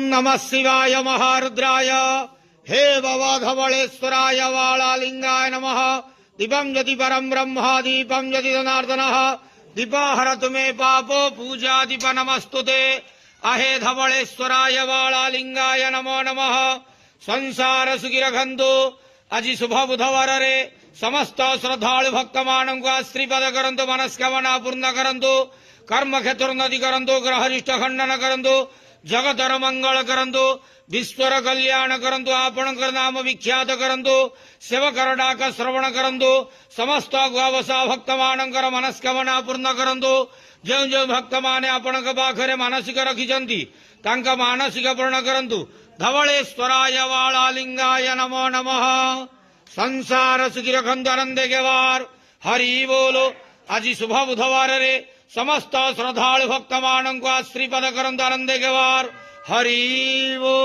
नमः शिवाय महारुद्राय हे भवधवलेश्वराय वालालिंगाय नमः। दीपं यदि परं ब्रह्म दीपं यदि जनार्दनः दीपाहरतु मे पापो पूजा दीप नमस्तुते। अहे धवलेश्वराय वालालिंगाय नमो नमः। संसार सुखिरखंतु आज शुभ बुधवार रे समस्त श्रद्धालु भक्त मानव को श्रीपद करंतु मनस्कामना पूर्ण करंतु कर्म क्षेत्रोन्नति करंतु ग्रहरिष्ठ खंडन करंतु जगतर मंगल करंतु विश्वर कल्याण करंतु आपणकर नाम विख्यात करंतु सेवकर डाक श्रवण करंतु समस्त गुआवसा भक्त मानकर मनस्कामना पूर्ण करंतु। जो जो भक्त माने आपणक पाखरे मानसिक रखिछंती तांका मानसिक पूर्ण करंतु। धवलेश्वराय वालालिंगाय नमो नमः। संसार सुखी रखंतु आनंदे के वार हरि बोलो। आज शुभ बुधवार रे समस्त श्रद्धालु भक्त मानव को श्रीपद करंतु आनंदे के वार हरि बोलो।